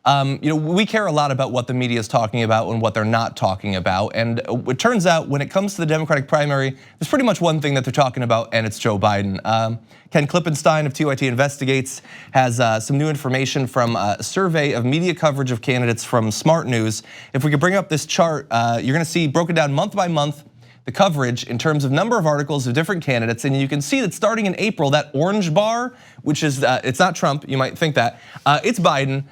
We care a lot about what the media is talking about and what they're not talking about. And it turns out when it comes to the Democratic primary, there's pretty much one thing that they're talking about, and it's Joe Biden. Ken Klippenstein of TYT Investigates has some new information from a survey of media coverage of candidates from Smart News. If we could bring up this chart, you're gonna see broken down month by month the coverage in terms of number of articles of different candidates, and you can see that starting in April, that orange bar, which is, it's not Trump, you might think that, it's Biden,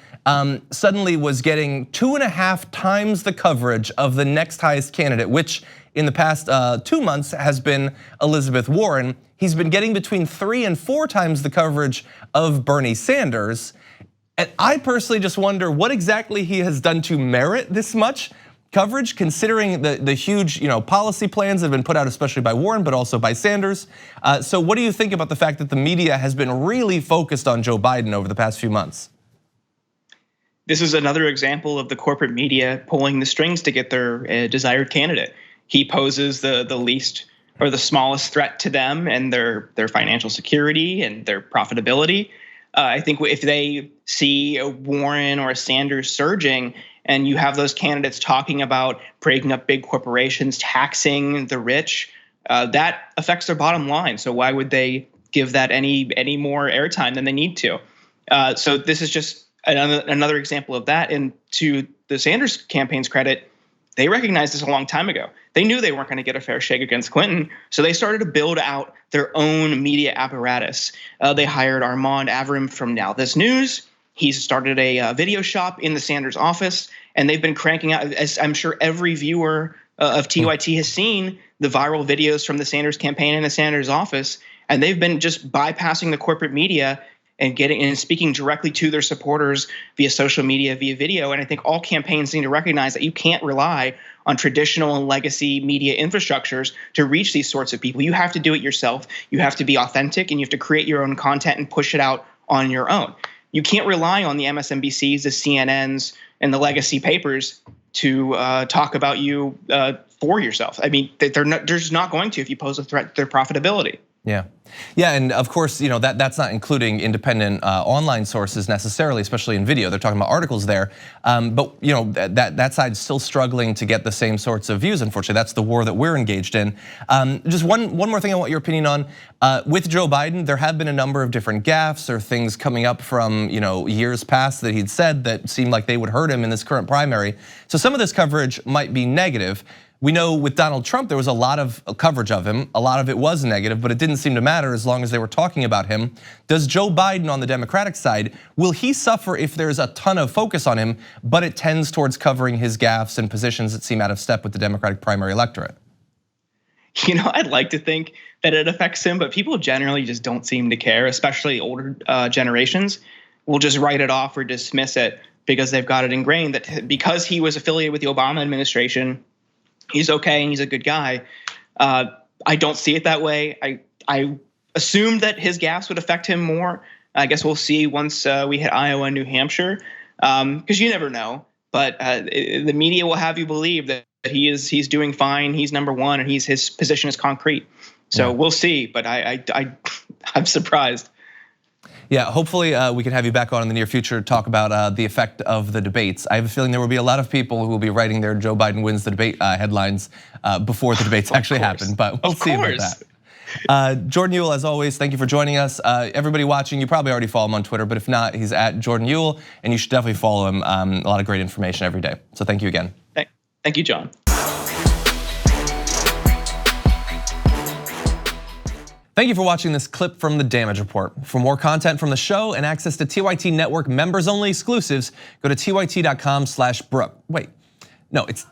suddenly was getting 2.5 times the coverage of the next highest candidate, which in the past 2 months has been Elizabeth Warren. He's been getting between 3 and 4 times the coverage of Bernie Sanders. And I personally just wonder what exactly he has done to merit this much coverage, considering the huge policy plans that have been put out, especially by Warren, but also by Sanders. So what do you think about the fact that the media has been really focused on Joe Biden over the past few months? This is another example of the corporate media pulling the strings to get their desired candidate. He poses the least or the smallest threat to them and their financial security and their profitability. I think if they see a Warren or a Sanders surging, and you have those candidates talking about breaking up big corporations, taxing the rich, that affects their bottom line. So why would they give that any more airtime than they need to? So this is just another example of that. And to the Sanders campaign's credit, they recognized this a long time ago. They knew they weren't going to get a fair shake against Clinton, so they started to build out their own media apparatus. They hired Armand Avram from Now This News. He's started a video shop in the Sanders office, and they've been cranking out, as I'm sure every viewer of TYT has seen, the viral videos from the Sanders campaign in the Sanders office, and they've been just bypassing the corporate media and speaking directly to their supporters via social media, via video. And I think all campaigns need to recognize that you can't rely on traditional and legacy media infrastructures to reach these sorts of people. You have to do it yourself. You have to be authentic, and you have to create your own content and push it out on your own. You can't rely on the MSNBCs, the CNNs, and the legacy papers to talk about you for yourself. I mean, they're just not going to if you pose a threat to their profitability. Yeah, and of course, that's not including independent online sources necessarily, especially in video. They're talking about articles there, but that side's still struggling to get the same sorts of views. Unfortunately, that's the war that we're engaged in. Just one more thing I want your opinion on. With Joe Biden, there have been a number of different gaffes or things coming up from years past that he'd said that seemed like they would hurt him in this current primary. So some of this coverage might be negative. We know with Donald Trump, there was a lot of coverage of him. A lot of it was negative, but it didn't seem to matter as long as they were talking about him. Does Joe Biden on the Democratic side, will he suffer if there's a ton of focus on him, but it tends towards covering his gaffes and positions that seem out of step with the Democratic primary electorate? I'd like to think that it affects him, but people generally just don't seem to care, especially older generations will just write it off or dismiss it because they've got it ingrained that because he was affiliated with the Obama administration, he's okay and he's a good guy. I don't see it that way. I assumed that his gaffes would affect him more. I guess we'll see once we hit Iowa and New Hampshire, because you never know. But the media will have you believe that he's doing fine. He's number one, and his position is concrete. So we'll see. But I'm surprised. Yeah, hopefully we can have you back on in the near future to talk about the effect of the debates. I have a feeling there will be a lot of people who will be writing their Joe Biden wins the debate headlines before the debates actually happen, but we'll see about that. Jordan Ewell, as always, thank you for joining us. Everybody watching, you probably already follow him on Twitter, but if not, he's at Jordan Ewell, and you should definitely follow him. A lot of great information every day. So thank you again. Thank you, John. Thank you for watching this clip from the Damage Report. For more content from the show and access to TYT Network members-only exclusives, go to tyt.com/Brooke. Wait, no, it's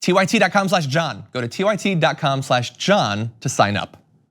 tyt.com/John. Go to tyt.com/John to sign up.